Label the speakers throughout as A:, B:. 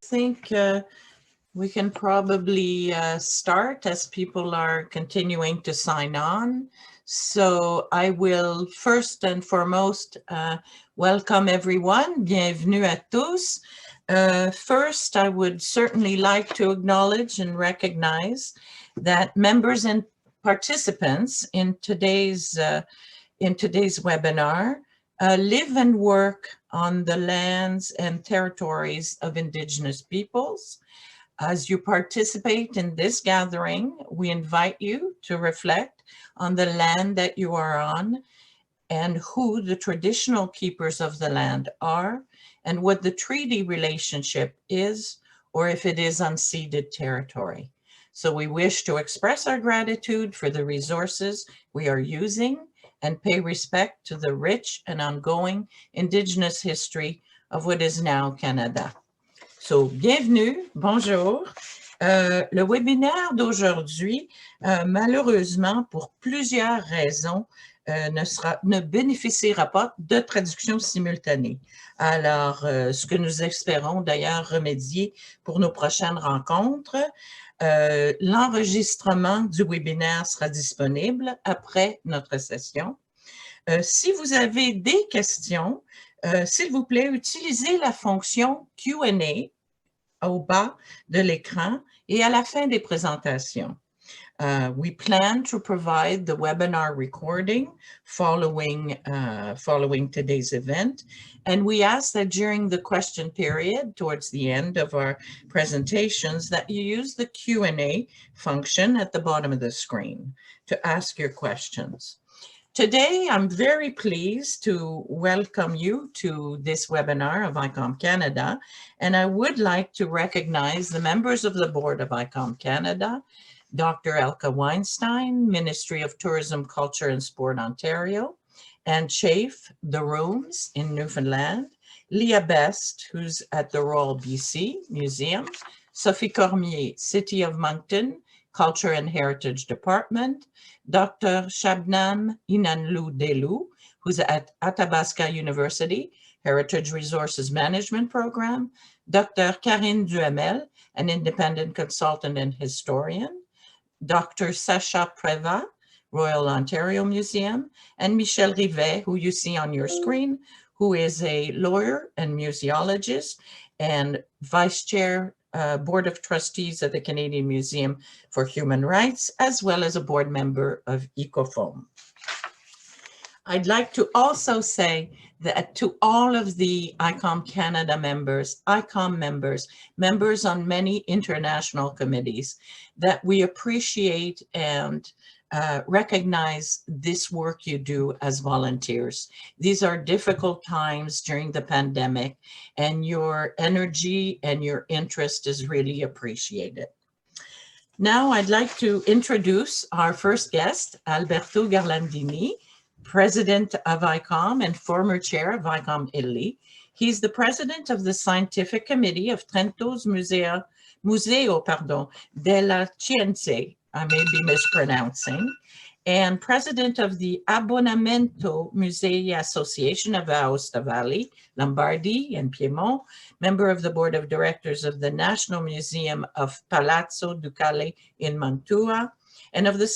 A: think we can probably start as people are continuing to sign on. So I will first and foremost welcome everyone. Bienvenue à tous. First, I would certainly like to acknowledge and recognize that members and participants in today's webinar live and work on the lands and territories of Indigenous peoples. As you participate in this gathering, we invite you to reflect on the land that you are on and who the traditional keepers of the land are and what the treaty relationship is, or if it is unceded territory. So we wish to express our gratitude for the resources we are using and pay respect to the rich and ongoing Indigenous history of what is now Canada. So, bienvenue, bonjour. Le webinaire d'aujourd'hui, malheureusement, pour plusieurs raisons, ne bénéficiera pas de traduction simultanée. Alors, ce que nous espérons d'ailleurs remédier pour nos prochaines rencontres, l'enregistrement du webinaire sera disponible après notre session. Si vous avez des questions, s'il vous plaît, utilisez la fonction Q&A au bas de l'écran et à la fin des présentations. We plan to provide the webinar recording following today's event, and we ask that during the question period towards the end of our presentations that you use the Q&A function at the bottom of the screen to ask your questions. Today, I'm very pleased to welcome you to this webinar of ICOM Canada, and I would like to recognize the members of the board of ICOM Canada, Dr. Elke Weinstein, Ministry of Tourism, Culture and Sport, Ontario, and Chafe, the Rooms in Newfoundland, Leah Best, who's at the Royal BC Museum, Sophie Cormier, City of Moncton, Culture and Heritage Department, Dr. Shabnam Inanlu-Delu, who's at Athabasca University, Heritage Resources Management Program, Dr. Karine Duhamel, an independent consultant and historian, Dr. Sacha Preva, Royal Ontario Museum, and Michel Rivet, who you see on your screen, who is a lawyer and museologist and Vice Chair Board of Trustees of the Canadian Museum for Human Rights, as well as a board member of ICOM. I'd like to also say that to all of the ICOM Canada members, ICOM members, members on many international committees, that we appreciate and recognize this work you do as volunteers. These are difficult times during the pandemic, and your energy and your interest is really appreciated. Now I'd like to introduce our first guest, Alberto Garlandini, President of ICOM and former chair of ICOM Italy. He's the president of the Scientific Committee of Trento's Museo della Scienze, I may be mispronouncing, and president of the Abbonamento Musei Association of Aosta Valley, Lombardy and Piedmont, member of the board of directors of the National Museum of Palazzo Ducale in Mantua, and of the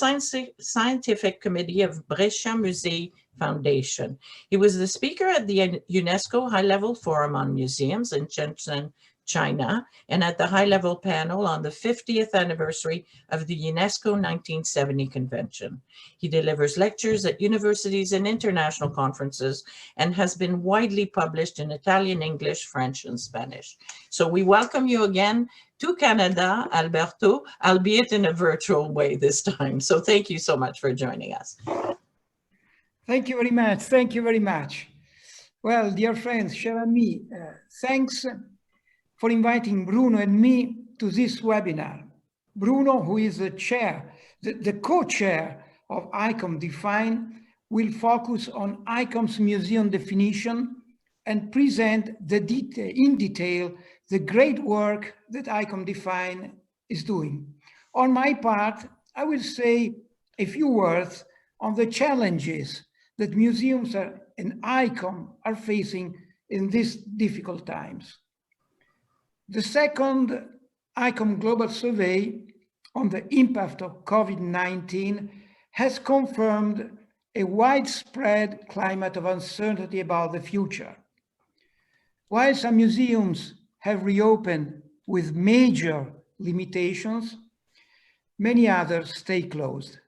A: Scientific Committee of Brescia Musei Foundation. He was the speaker at the UNESCO High-Level Forum on Museums in Shenzhen, China, and at the high-level panel on the 50th anniversary of the UNESCO 1970 convention. He delivers lectures at universities and international conferences and has been widely published in Italian, English, French, and Spanish. So we welcome you again to Canada, Alberto, albeit in a virtual way this time. So thank you so much for joining us.
B: Thank you very much. Thank you very much. Well, dear friends, cher ami, thanks for inviting Bruno and me to this webinar. Bruno, who is the chair, the co-chair of ICOM Define, will focus on ICOM's museum definition and present in detail the great work that ICOM Define is doing. On my part, I will say a few words on the challenges that museums and ICOM are facing in these difficult times. The second ICOM Global Survey on the impact of COVID-19 has confirmed a widespread climate of uncertainty about the future. While some museums have reopened with major limitations, many others stay closed.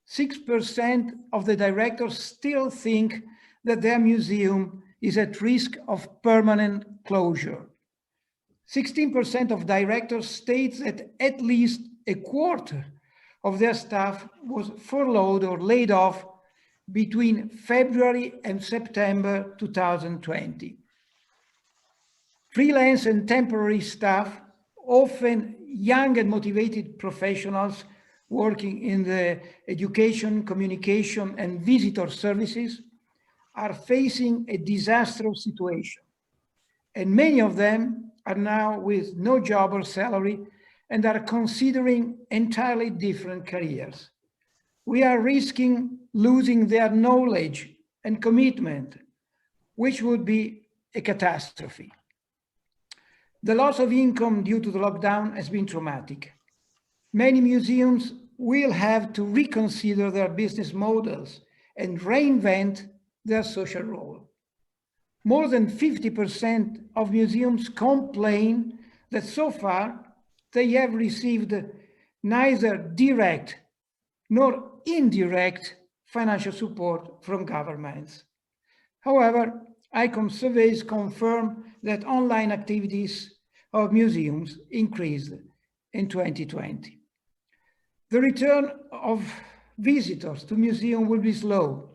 B: 6% of the directors still think that their museum is at risk of permanent closure. 16% of directors state that at least a quarter of their staff was furloughed or laid off between February and September 2020. Freelance and temporary staff, often young and motivated professionals working in the education, communication, and visitor services, are facing a disastrous situation. And many of them are now with no job or salary and are considering entirely different careers. We are risking losing their knowledge and commitment, which would be a catastrophe. The loss of income due to the lockdown has been traumatic. Many museums will have to reconsider their business models and reinvent their social role. More than 50% of museums complain that so far they have received neither direct nor indirect financial support from governments. However, ICOM surveys confirm that online activities of museums increased in 2020. The return of visitors to museums will be slow,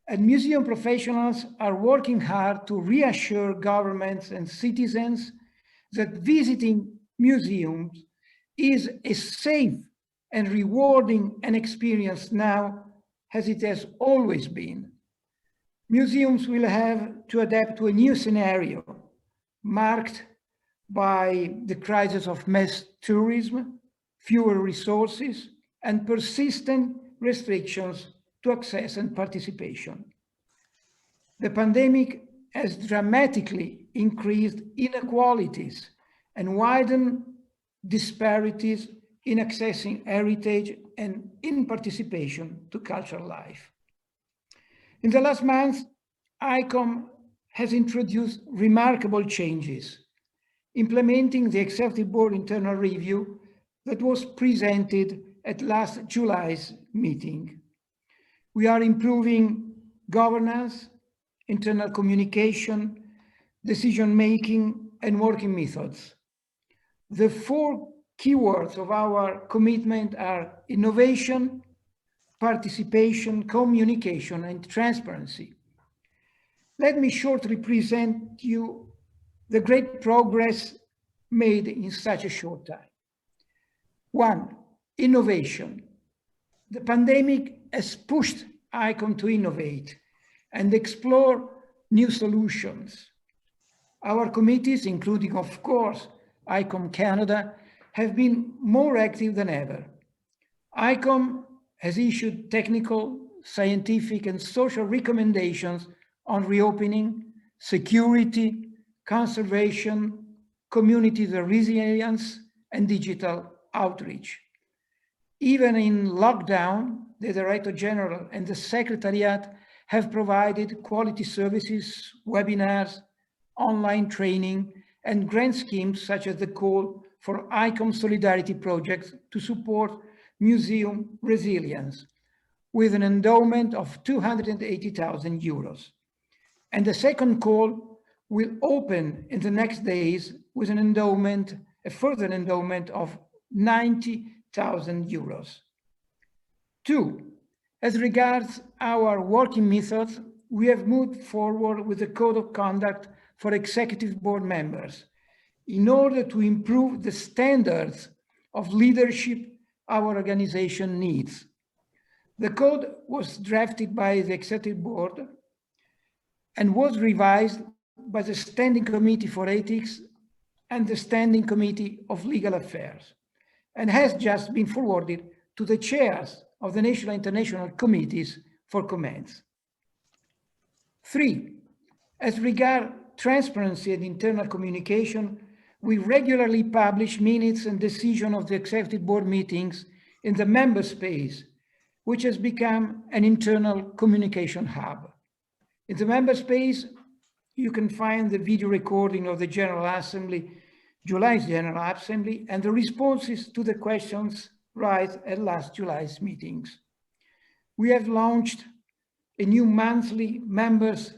B: and museum professionals are working hard to reassure governments and citizens that visiting museums is a safe and rewarding an experience now as it has always been. Museums will have to adapt to a new scenario marked by the crisis of mass tourism, fewer resources, and persistent restrictions to access and participation. The pandemic has dramatically increased inequalities and widened disparities in accessing heritage and in participation to cultural life. In the last month, ICOM has introduced remarkable changes, implementing the Executive Board internal review that was presented at last July's meeting. We are improving governance, internal communication, decision-making, and working methods. The four keywords of our commitment are innovation, participation, communication, and transparency. Let me shortly present you the great progress made in such a short time. 1, innovation. The pandemic has pushed ICOM to innovate and explore new solutions. Our committees, including, of course, ICOM Canada, have been more active than ever. ICOM has issued technical, scientific, and social recommendations on reopening, security, conservation, community resilience, and digital outreach. Even in lockdown, the Director General and the Secretariat have provided quality services, webinars, online training, and grant schemes such as the call for ICOM Solidarity projects to support museum resilience with an endowment of 280,000 euros. And the second call will open in the next days with an endowment, a further endowment of 90,000 euros. 2, as regards our working methods, we have moved forward with the Code of Conduct for Executive Board members in order to improve the standards of leadership our organization needs. The code was drafted by the Executive Board and was revised by the Standing Committee for Ethics and the Standing Committee of Legal Affairs, and has just been forwarded to the chairs of the national and international committees for comments. 3, as regards transparency and internal communication, we regularly publish minutes and decisions of the executive board meetings in the member space, which has become an internal communication hub. In the member space, you can find the video recording of the General Assembly, July's General Assembly, and the responses to the questions raised at last July's meetings. We have launched a new monthly members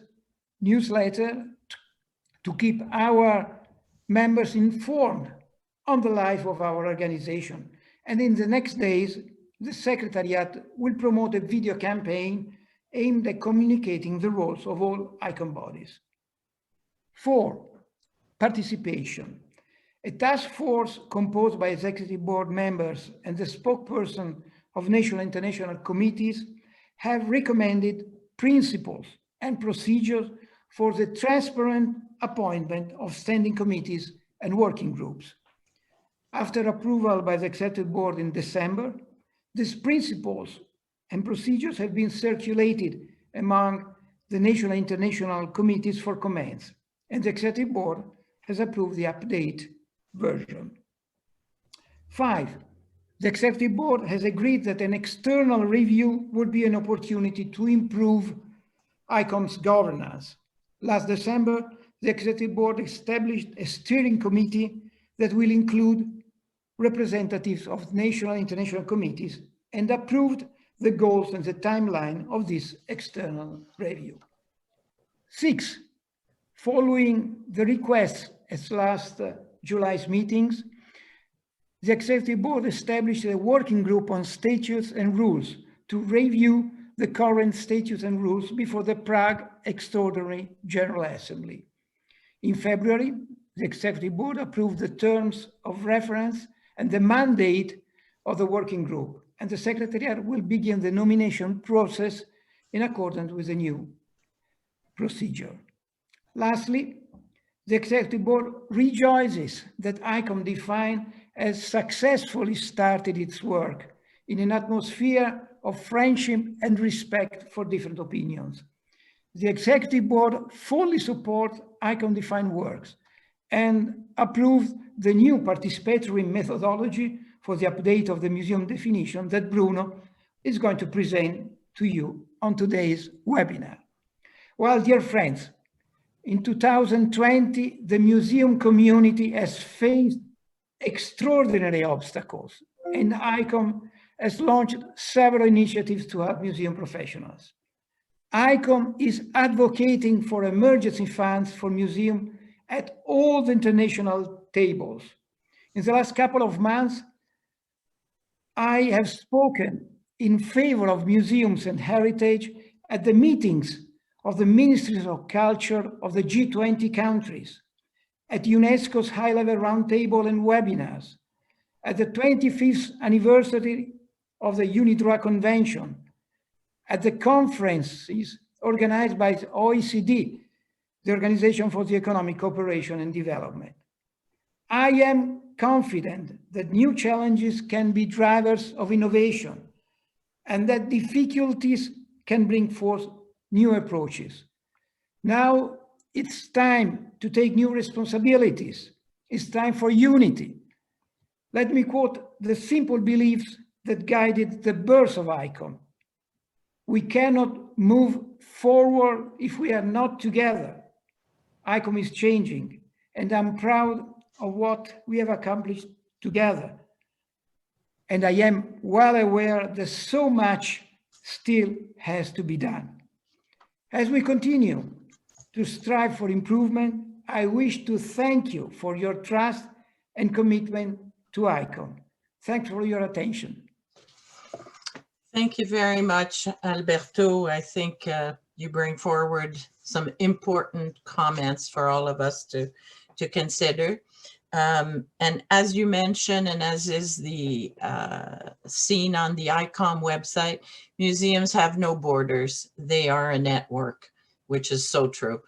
B: newsletter to keep our members informed on the life of our organization. And in the next days, the Secretariat will promote a video campaign aimed at communicating the roles of all ICOM bodies. 4, participation. A task force composed by executive board members and the spokesperson of national and international committees have recommended principles and procedures for the transparent appointment of standing committees and working groups. After approval by the executive board in December, these principles and procedures have been circulated among the national and international committees for comments, and the executive board has approved the update version. 5, the executive board has agreed that an external review would be an opportunity to improve ICOM's governance. Last December, the executive board established a steering committee that will include representatives of national and international committees and approved the goals and the timeline of this external review. 6, following the requests at last July's meetings, the executive board established a working group on statutes and rules to review the current statutes and rules before the Prague Extraordinary General Assembly. In February, the executive board approved the terms of reference and the mandate of the working group, and the Secretariat will begin the nomination process in accordance with the new procedure. Lastly, the executive board rejoices that ICOM Define has successfully started its work in an atmosphere of friendship and respect for different opinions. The executive board fully supports ICOM Define works and approved the new participatory methodology for the update of the museum definition that Bruno is going to present to you on today's webinar. Well, dear friends, in 2020, the museum community has faced extraordinary obstacles, and ICOM has launched several initiatives to help museum professionals. ICOM is advocating for emergency funds for museums at all the international tables. In the last couple of months, I have spoken in favor of museums and heritage at the meetings of the Ministries of Culture of the G20 countries, at UNESCO's high-level roundtable and webinars, at the 25th anniversary of the UNIDROIT Convention, at the conferences organized by the OECD, the Organization for the Economic Cooperation and Development. I am confident that new challenges can be drivers of innovation and that difficulties can bring forth new approaches. Now it's time to take new responsibilities. It's time for unity. Let me quote the simple beliefs that guided the birth of ICOM. We cannot move forward if we are not together. ICOM is changing, and I'm proud of what we have accomplished together. And I am well aware that so much still has to be done. As we continue to strive for improvement, I wish to thank you for your trust and commitment to ICOM. Thanks for your attention.
A: Thank you very much, Alberto. I think you bring forward some important comments for all of us to consider. And as you mentioned, and as is the seen on the ICOM website, museums have no borders. They are a network, which is so true.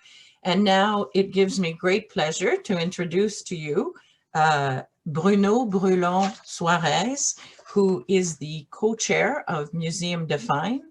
A: And now it gives me great pleasure to introduce to you Bruno Brulon Soares, who is the co-chair of Museum Define,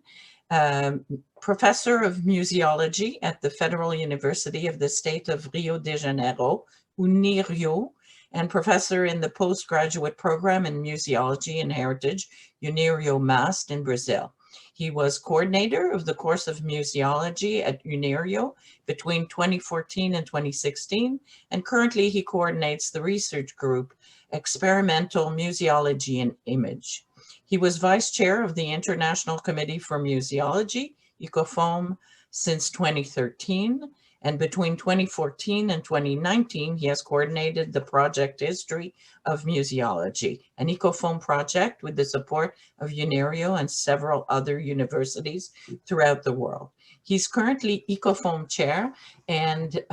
A: professor of museology at the Federal University of the State of Rio de Janeiro, UNIRIO, and professor in the postgraduate program in Museology and Heritage, UNIRIO MAST in Brazil. He was coordinator of the course of Museology at UNIRIO between 2014 and 2016, and currently he coordinates the research group Experimental Museology and Image. He was vice chair of the International Committee for Museology, ICOM, since 2013, and between 2014 and 2019, he has coordinated the project History of Museology, an ICOM project with the support of UNIRIO and several other universities throughout the world. He's currently ICOM chair, and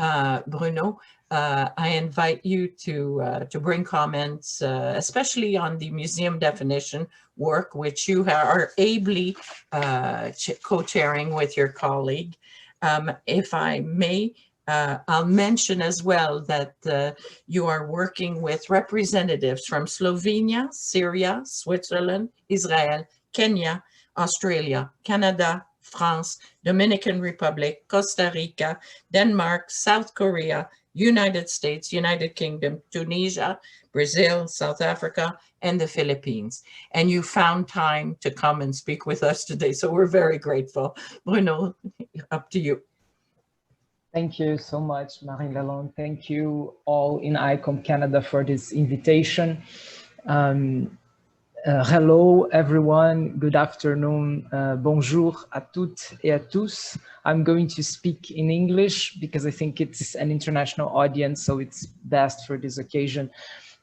A: Bruno, I invite you to bring comments, especially on the museum definition work, which you are ably co-chairing with your colleague. If I may, I'll mention as well that you are working with representatives from Slovenia, Syria, Switzerland, Israel, Kenya, Australia, Canada, France, Dominican Republic, Costa Rica, Denmark, South Korea, United States, United Kingdom, Tunisia, Brazil, South Africa, and the Philippines. And you found time to come and speak with us today, so we're very grateful. Bruno, up to you.
C: Thank you so much, Marie Lalonde. Thank you all in ICOM Canada for this invitation. Hello, everyone. Good afternoon. Bonjour à toutes et à tous. I'm going to speak in English because I think it's an international audience, so it's best for this occasion.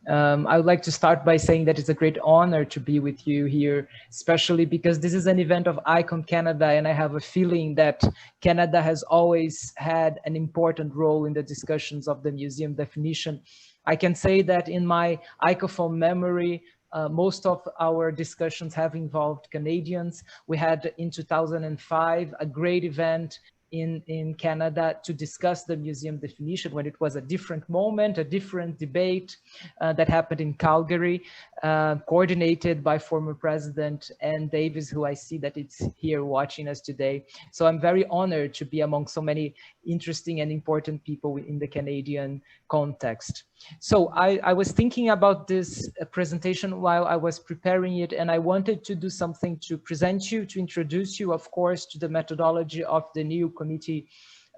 C: I would like to start by saying that it's a great honor to be with you here, especially because this is an event of ICOM Canada, and I have a feeling that Canada has always had an important role in the discussions of the museum definition. I can say that in my ICOM memory, most of our discussions have involved Canadians. We had in 2005 a great event in Canada to discuss the museum definition when it was a different moment, a different debate that happened in Calgary, coordinated by former President Ann Davis, who I see that it's here watching us today. So I'm very honored to be among so many interesting and important people in the Canadian context. So I was thinking about this presentation while I was preparing it, and I wanted to do something to present you, to introduce you, of course, to the methodology of the new committee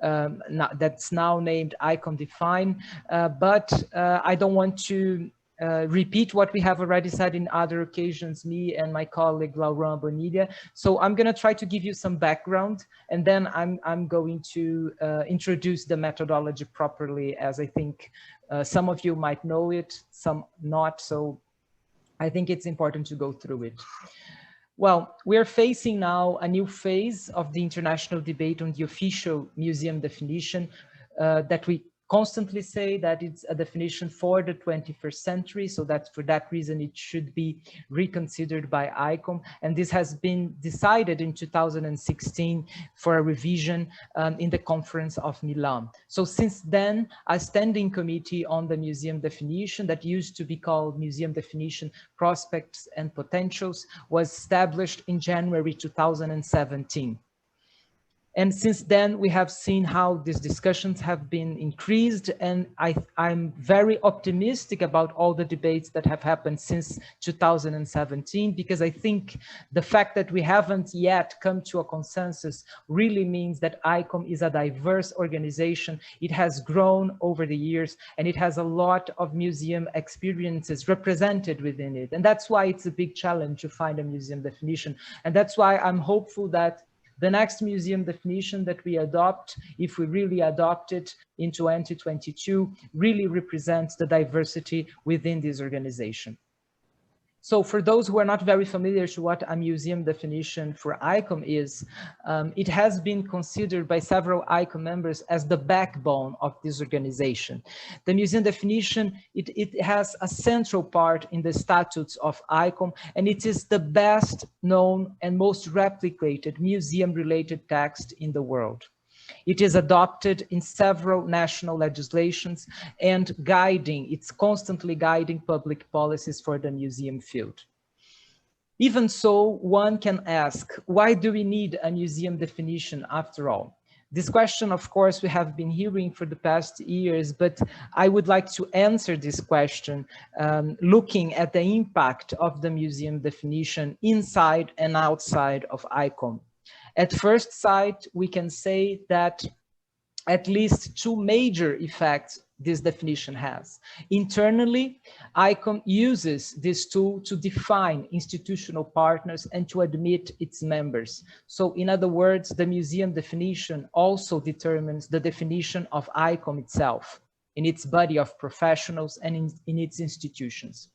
C: that's now named ICOM Define, but I don't want to repeat what we have already said in other occasions, me and my colleague Laurent Bonilla. So I'm going to try to give you some background, and then I'm going to introduce the methodology properly, as I think some of you might know it, some not. So I think it's important to go through it. Well, we are facing now a new phase of the international debate on the official museum definition that we constantly say that it's a definition for the 21st century. So that for that reason, it should be reconsidered by ICOM. And this has been decided in 2016 for a revision in the Conference of Milan. So since then, a standing committee on the museum definition that used to be called Museum Definition Prospects and Potentials was established in January 2017. And since then, we have seen how these discussions have been increased, and I'm very optimistic about all the debates that have happened since 2017, because I think the fact that we haven't yet come to a consensus really means that ICOM is a diverse organization. It has grown over the years, and it has a lot of museum experiences represented within it. And that's why it's a big challenge to find a museum definition. And that's why I'm hopeful that the next museum definition that we adopt, if we really adopt it in 2022, really represents the diversity within this organization. So for those who are not very familiar to what a museum definition for ICOM is, it has been considered by several ICOM members as the backbone of this organization. The museum definition, it has a central part in the statutes of ICOM, and it is the best known and most replicated museum-related text in the world. It is adopted in several national legislations and it's constantly guiding public policies for the museum field. Even so, one can ask, why do we need a museum definition after all? This question, of course, we have been hearing for the past years, but I would like to answer this question looking at the impact of the museum definition inside and outside of ICOM. At first sight, we can say that at least two major effects this definition has. Internally, ICOM uses this tool to define institutional partners and to admit its members. So in other words, the museum definition also determines the definition of ICOM itself, in its body of professionals and in its institutions.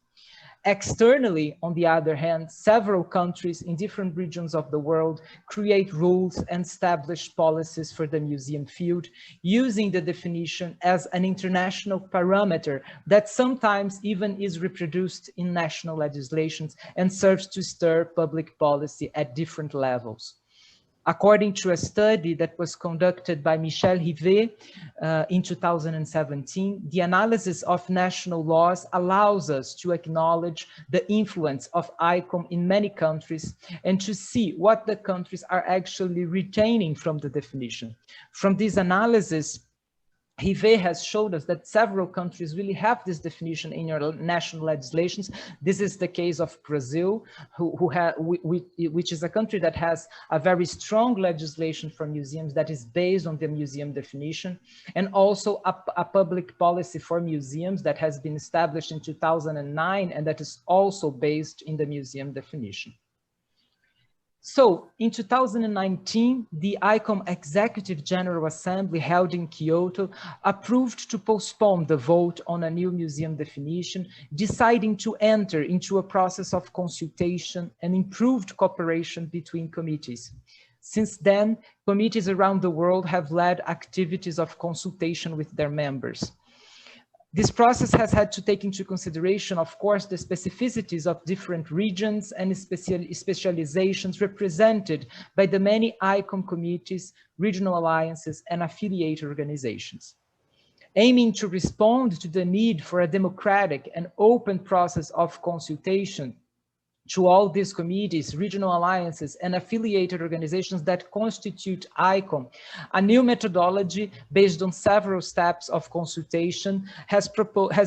C: Externally, on the other hand, several countries in different regions of the world create rules and establish policies for the museum field, using the definition as an international parameter that sometimes even is reproduced in national legislations and serves to stir public policy at different levels. According to a study that was conducted by Michel Rivet in 2017, the analysis of national laws allows us to acknowledge the influence of ICOM in many countries and to see what the countries are actually retaining from the definition. From this analysis, Rivet has showed us that several countries really have this definition in your national legislations. This is the case of Brazil, which is a country that has a very strong legislation for museums that is based on the museum definition, and also a public policy for museums that has been established in 2009 and that is also based in the museum definition. So in 2019, the ICOM Executive General Assembly held in Kyoto approved to postpone the vote on a new museum definition, deciding to enter into a process of consultation and improved cooperation between committees. Since then, committees around the world have led activities of consultation with their members. This process has had to take into consideration, of course, the specificities of different regions and specializations represented by the many ICOM committees, regional alliances, and affiliate organizations. Aiming to respond to the need for a democratic and open process of consultation to all these committees, regional alliances, and affiliated organizations that constitute ICOM, a new methodology based on several steps of consultation has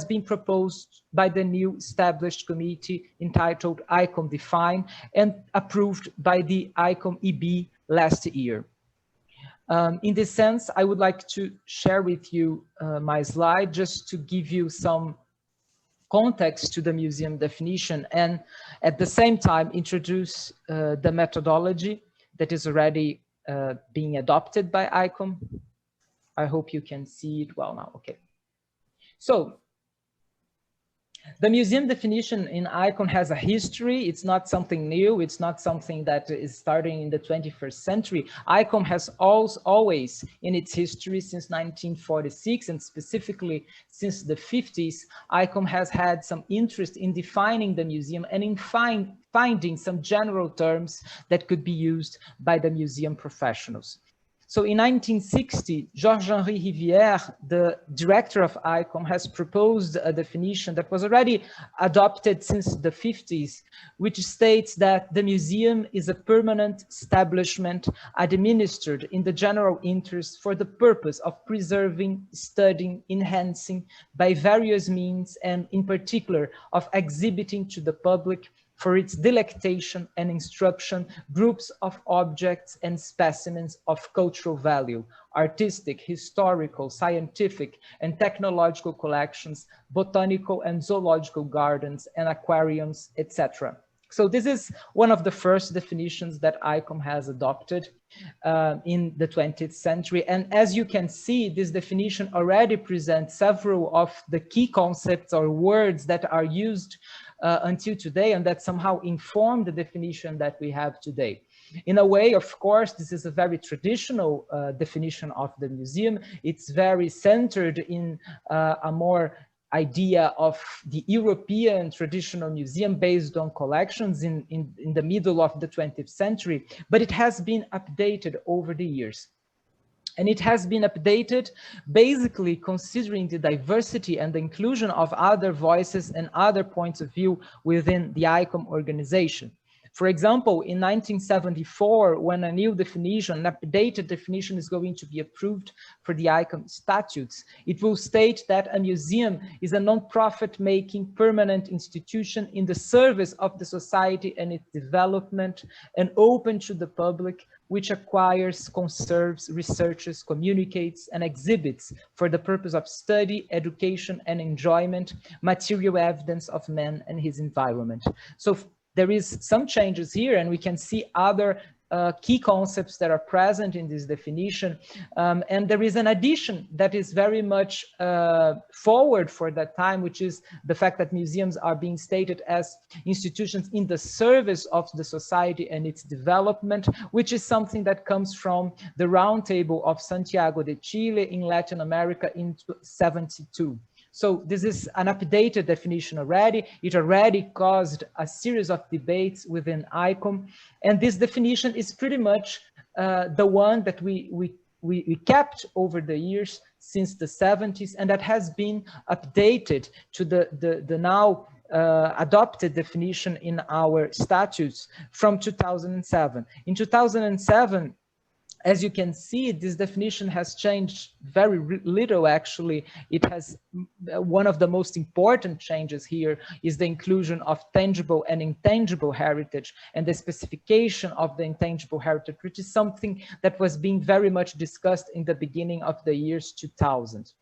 C: been proposed by the new established committee entitled ICOM Define and approved by the ICOM EB last year. In this sense, I would like to share with you my slide just to give you some context to the museum definition and at the same time introduce the methodology that is already being adopted by ICOM. I hope you can see it well now. Okay. So the museum definition in ICOM has a history. It's not something new. It's not something that is starting in the 21st century. ICOM has always in its history since 1946 and specifically since the 50s, ICOM has had some interest in defining the museum and in finding some general terms that could be used by the museum professionals. So in 1960, Georges-Henri Rivière, the director of ICOM, has proposed a definition that was already adopted since the 50s, which states that the museum is a permanent establishment administered in the general interest for the purpose of preserving, studying, enhancing by various means, and in particular of exhibiting to the public for its delectation and instruction, groups of objects and specimens of cultural value, artistic, historical, scientific, and technological collections, botanical and zoological gardens, and aquariums, etc. So this is one of the first definitions that ICOM has adopted in the 20th century. And as you can see, this definition already presents several of the key concepts or words that are used until today and that somehow inform the definition that we have today. In a way, of course, this is a very traditional definition of the museum. It's very centered in a more idea of the European traditional museum based on collections in the middle of the 20th century, but it has been updated over the years. And it has been updated basically considering the diversity and the inclusion of other voices and other points of view within the ICOM organization. For example, in 1974, when a new definition, an updated definition is going to be approved for the ICOM statutes, it will state that a museum is a non-profit making permanent institution in the service of the society and its development and open to the public, which acquires, conserves, researches, communicates, and exhibits for the purpose of study, education, and enjoyment, material evidence of man and his environment. So there is some changes here, and we can see other key concepts that are present in this definition. And there is an addition that is very much forward for that time, which is the fact that museums are being stated as institutions in the service of the society and its development, which is something that comes from the Roundtable of Santiago de Chile in Latin America in 1972. So this is an updated definition already. It already caused a series of debates within ICOM. And this definition is pretty much the one that we kept over the years since the 70s, and that has been updated to the now adopted definition in our statutes from 2007. In 2007, as you can see, this definition has changed very little, actually. It has, one of the most important changes here is the inclusion of tangible and intangible heritage and the specification of the intangible heritage, which is something that was being very much discussed in the beginning of the years 2000.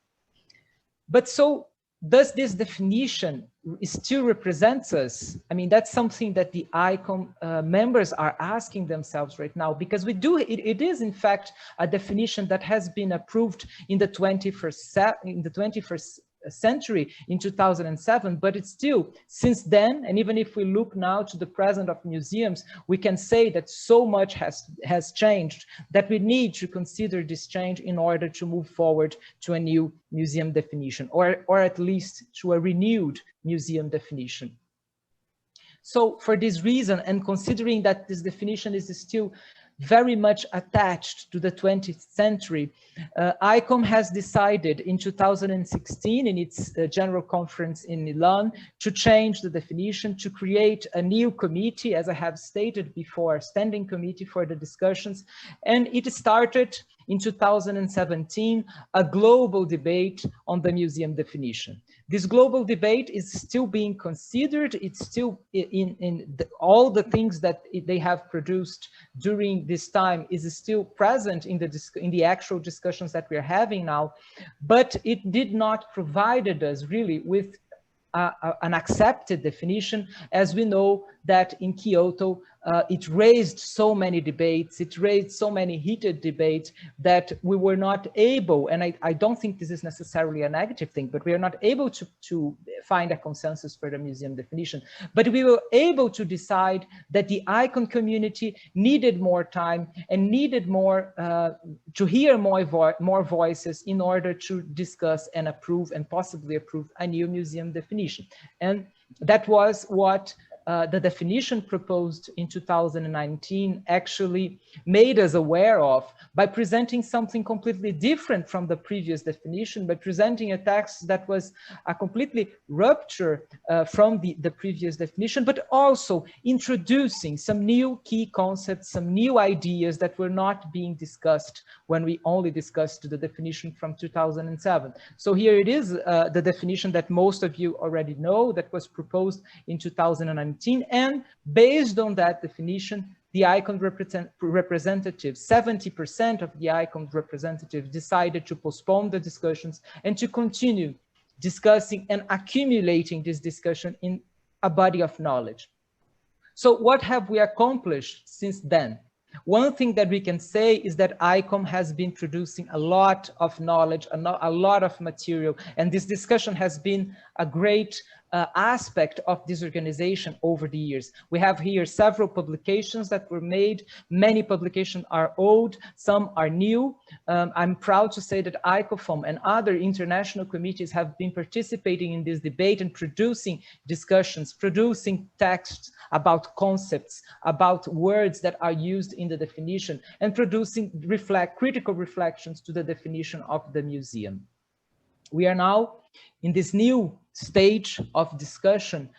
C: But so, does this definition still represent us? I mean, that's something that the ICOM members are asking themselves right now, because it is in fact a definition that has been approved in the 21st century in 2007, but it's still, since then, and even if we look now to the present of museums, we can say that so much has changed that we need to consider this change in order to move forward to a new museum definition, or at least to a renewed museum definition. So for this reason, and considering that this definition is still very much attached to the 20th century, ICOM has decided in 2016 in its general conference in Milan to change the definition, to create a new committee, as I have stated before, standing committee for the discussions. And it started in 2017 a global debate on the museum definition. This global debate is still being considered. It's still all the things that they have produced during this time is still present in the actual discussions that we're having now, but it did not provide us really with an accepted definition, as we know that in Kyoto, it raised so many debates, it raised so many heated debates that we were not able, and I don't think this is necessarily a negative thing, but we are not able to find a consensus for the museum definition. But we were able to decide that the ICOM community needed more time and needed more, to hear more voices in order to discuss and approve and possibly approve a new museum definition. And that was what the definition proposed in 2019 actually made us aware of by presenting something completely different from the previous definition, by presenting a text that was a completely rupture from the previous definition, but also introducing some new key concepts, some new ideas that were not being discussed when we only discussed the definition from 2007. So here it is, the definition that most of you already know, that was proposed in 2019. And based on that definition, the ICOM representatives, 70% of the ICOM representatives decided to postpone the discussions and to continue discussing and accumulating this discussion in a body of knowledge. So what have we accomplished since then? One thing that we can say is that ICOM has been producing a lot of knowledge, a lot of material, and this discussion has been a great aspect of this organization over the years. We have here several publications that were made. Many publications are old, some are new. I'm proud to say that ICOFOM and other international committees have been participating in this debate and producing discussions, producing texts about concepts, about words that are used in the definition, and producing critical reflections to the definition of the museum. We are now in this new stage of discussion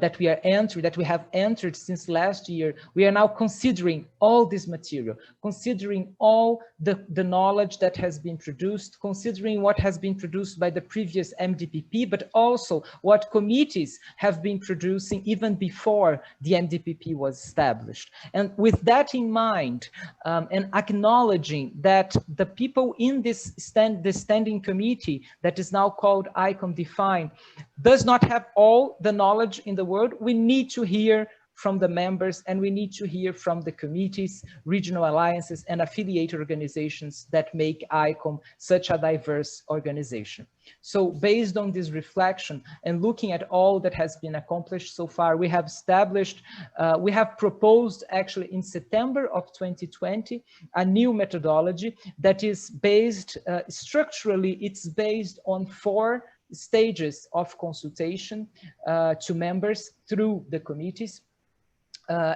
C: that we have entered since last year, we are now considering all this material, considering all the knowledge that has been produced, considering what has been produced by the previous MDPP, but also what committees have been producing even before the MDPP was established. And with that in mind, and acknowledging that the people in this standing committee that is now called ICOM Define does not have all the knowledge in the world, we need to hear from the members, and we need to hear from the committees, regional alliances, and affiliated organizations that make ICOM such a diverse organization. So based on this reflection and looking at all that has been accomplished so far, we have established, we have proposed actually in September of 2020, a new methodology that is based, structurally, it's based on 4 stages of consultation to members through the committees.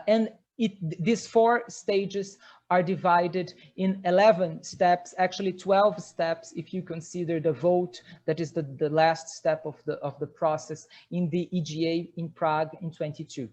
C: And these 4 stages are divided in 11 steps, actually 12 steps if you consider the vote, that is the last step of the process in the EGA in Prague in 22.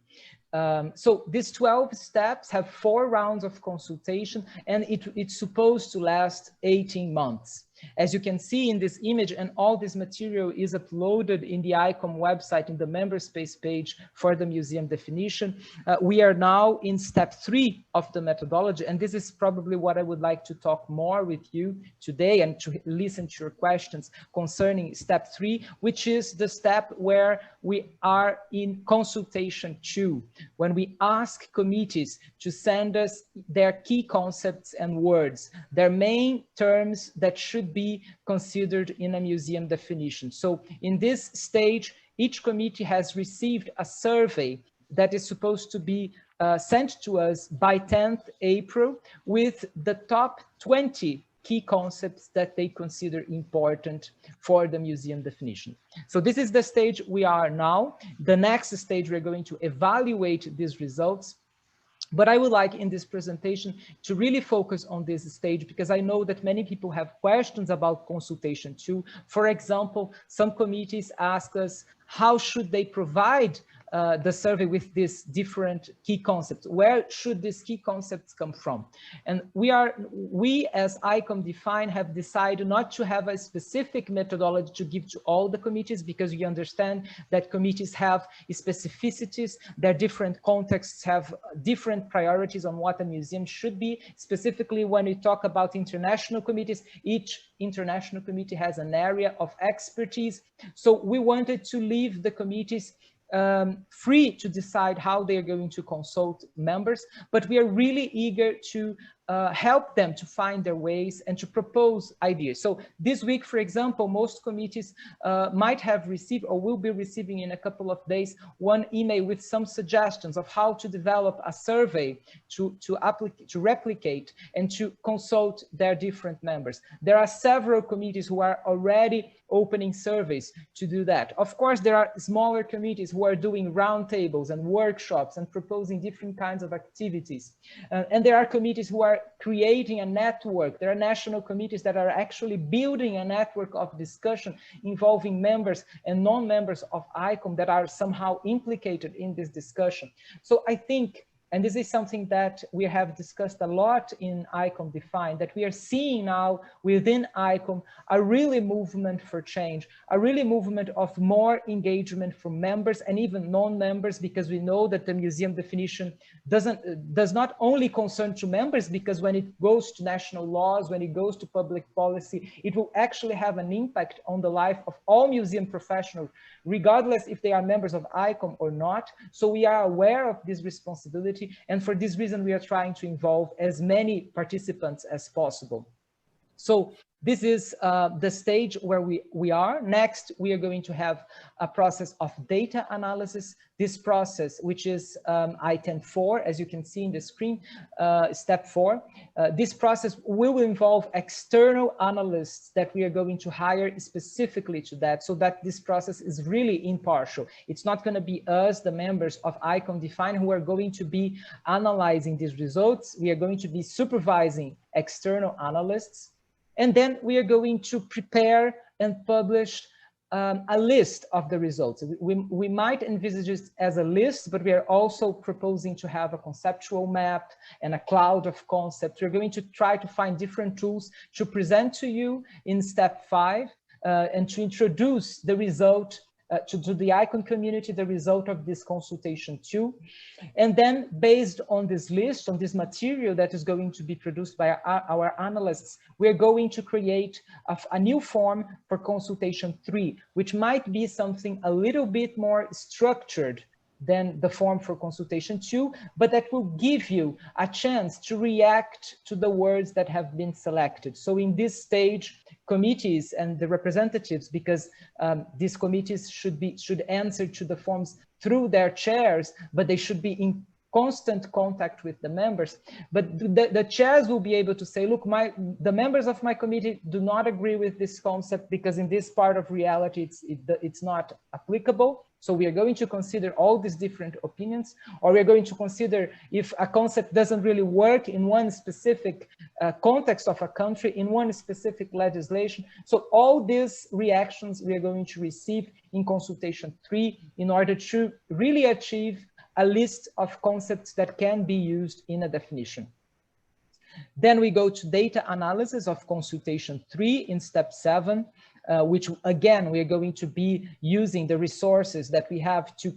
C: So these 12 steps have 4 rounds of consultation, and it's supposed to last 18 months. As you can see in this image, and all this material is uploaded in the ICOM website in the member space page for the museum definition. We are now in step 3 of the methodology, and this is probably what I would like to talk more with you today and to listen to your questions concerning step 3, which is the step where we are in consultation 2, when we ask committees to send us their key concepts and words, their main terms that should be considered in a museum definition. So in this stage, each committee has received a survey that is supposed to be sent to us by 10th April with the top 20 key concepts that they consider important for the museum definition. So this is the stage we are now. The next stage, we're going to evaluate these results. But I would like in this presentation to really focus on this stage, because I know that many people have questions about consultation too. For example, some committees ask us, how should they provide the survey with these different key concepts? Where should these key concepts come from? And we as ICOM Define have decided not to have a specific methodology to give to all the committees, because we understand that committees have specificities, their different contexts have different priorities on what a museum should be. Specifically, when we talk about international committees, each international committee has an area of expertise. So we wanted to leave the committees free to decide how they are going to consult members, but we are really eager to help them to find their ways and to propose ideas. So this week, for example, most committees might have received or will be receiving in a couple of days one email with some suggestions of how to develop a survey to replicate and to consult their different members. There are several committees who are already opening surveys to do that. Of course, there are smaller committees who are doing roundtables and workshops and proposing different kinds of activities. And there are committees who are creating a network. There are national committees that are actually building a network of discussion involving members and non-members of ICOM that are somehow implicated in this discussion. So I think, and this is something that we have discussed a lot in ICOM Define, that we are seeing now within ICOM a really movement for change, a really movement of more engagement from members and even non-members, because we know that the museum definition does not only concern to members, because when it goes to national laws, when it goes to public policy, it will actually have an impact on the life of all museum professionals, regardless if they are members of ICOM or not. So we are aware of this responsibility. And for this reason, we are trying to involve as many participants as possible. So this is the stage where we are. Next, we are going to have a process of data analysis. This process, which is item 4, as you can see in the screen, step 4. This process will involve external analysts that we are going to hire specifically to that, so that this process is really impartial. It's not going to be us, the members of ICOM Define, who are going to be analyzing these results. We are going to be supervising external analysts. And then we are going to prepare and publish a list of the results. We might envisage it as a list, but we are also proposing to have a conceptual map and a cloud of concepts. We're going to try to find different tools to present to you in step 5 and to introduce the result to the ICOM community, the result of this consultation too. And then based on this list, on this material that is going to be produced by our analysts, we're going to create a new form for consultation 3, which might be something a little bit more structured than the form for consultation 2, but that will give you a chance to react to the words that have been selected. So in this stage, committees and the representatives, because these committees should answer to the forms through their chairs, but they should be in constant contact with the members. But the chairs will be able to say, look, the members of my committee do not agree with this concept because in this part of reality, it's not applicable. So we are going to consider all these different opinions, or we are going to consider if a concept doesn't really work in one specific context of a country, in one specific legislation. So all these reactions we are going to receive in consultation 3 in order to really achieve a list of concepts that can be used in a definition. Then we go to data analysis of consultation 3 in step 7. Which again, we are going to be using the resources that we have to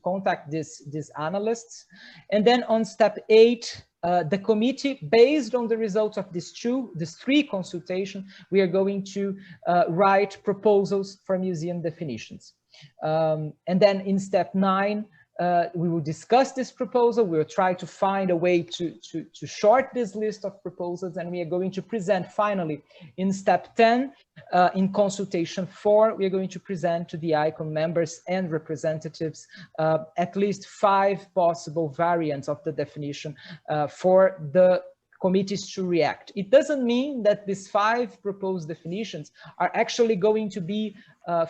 C: contact these analysts. And then on step 8, the committee, based on the results of these 3 consultations, we are going to write proposals for museum definitions. And then in step 9, we will discuss this proposal. We will try to find a way to short this list of proposals, and we are going to present finally in step 10, in consultation 4, we are going to present to the ICOM members and representatives at least 5 possible variants of the definition for the committees to react. It doesn't mean that these 5 proposed definitions are actually going to be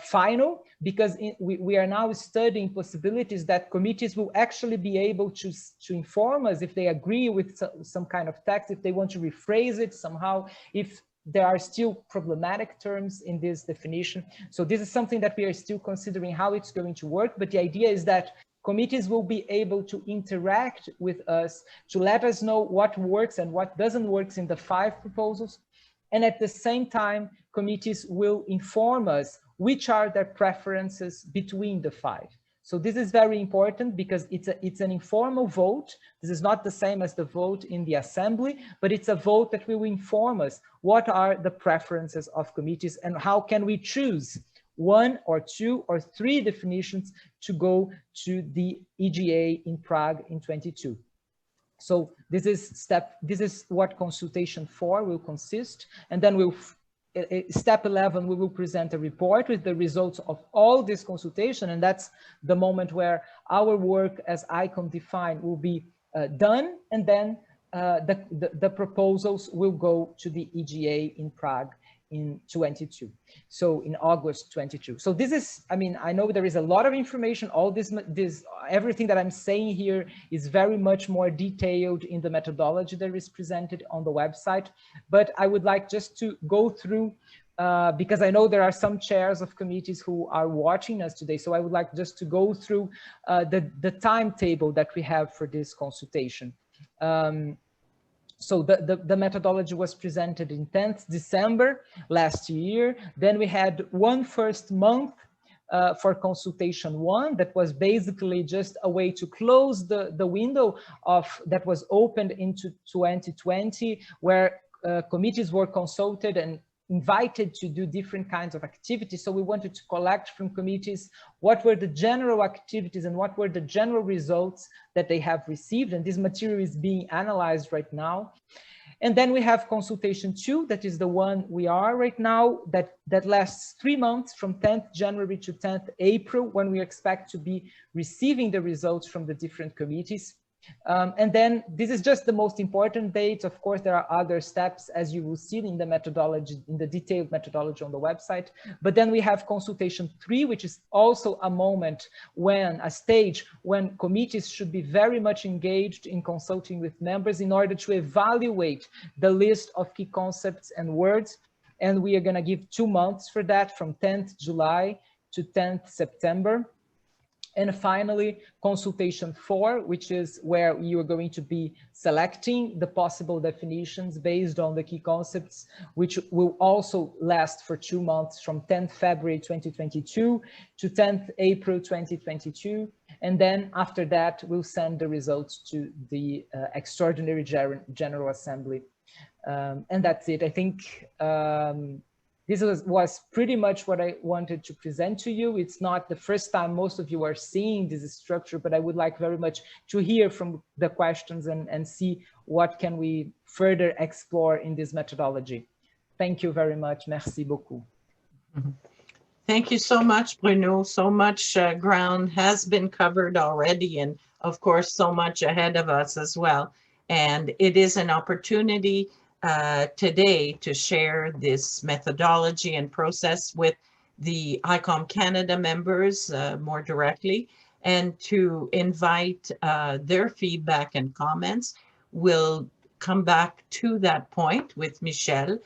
C: final, because we are now studying possibilities that committees will actually be able to inform us if they agree with some kind of text, if they want to rephrase it somehow, if there are still problematic terms in this definition. So this is something that we are still considering how it's going to work, but the idea is that committees will be able to interact with us to let us know what works and what doesn't work in the 5 proposals. And at the same time, committees will inform us which are their preferences between the 5. So this is very important because it's an informal vote. This is not the same as the vote in the assembly, but it's a vote that will inform us what are the preferences of committees and how can we choose 1 or 2 or 3 definitions to go to the EGA in Prague in 22. So this is what consultation 4 will consist. And then step 11, we will present a report with the results of all this consultation. And that's the moment where our work as ICOM Define will be done. And then the proposals will go to the EGA in Prague in 22, so in August 22. So this is, I mean, I know there is a lot of information. All this everything that I'm saying here is very much more detailed in the methodology that is presented on the website. But I would like just to go through, because I know there are some chairs of committees who are watching us today. So I would like just to go through the timetable that we have for this consultation. So the methodology was presented in 10th December last year. Then we had one first month for consultation 1 that was basically just a way to close the window that was opened into 2020, where committees were consulted and invited to do different kinds of activities. So we wanted to collect from committees what were the general activities and what were the general results that they have received. And this material is being analyzed right now. And then we have consultation 2, that is the one we are right now, that lasts 3 months from 10th January to 10th April, when we expect to be receiving the results from the different committees. And then this is just the most important dates. Of course, there are other steps, as you will see in the methodology, in the detailed methodology on the website. But then we have consultation 3, which is also a stage when committees should be very much engaged in consulting with members in order to evaluate the list of key concepts and words. And we are going to give 2 months for that, from 10th July to 10th September. And finally, consultation 4, which is where you are going to be selecting the possible definitions based on the key concepts, which will also last for 2 months, from 10th February 2022 to 10th April 2022. And then after that, we'll send the results to the Extraordinary General Assembly. And that's it. I think this was pretty much what I wanted to present to you. It's not the first time most of you are seeing this structure, but I would like very much to hear from the questions and see what can we further explore in this methodology. Thank you very much. Merci beaucoup.
A: Thank you so much, Bruno. So much ground has been covered already, and of course, so much ahead of us as well. And it is an opportunity today to share this methodology and process with the ICOM Canada members more directly, and to invite their feedback and comments. We'll come back to that point with Michel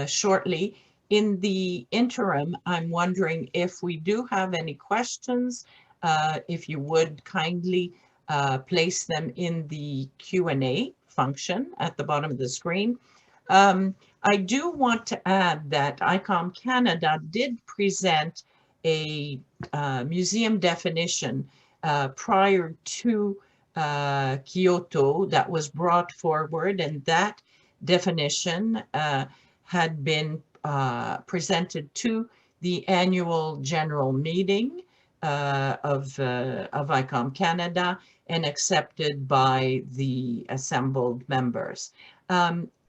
A: shortly. In the interim, I'm wondering if we do have any questions, if you would kindly place them in the Q&A function at the bottom of the screen. I do want to add that ICOM Canada did present a museum definition prior to Kyoto that was brought forward, and that definition had been presented to the annual general meeting of ICOM Canada and accepted by the assembled members.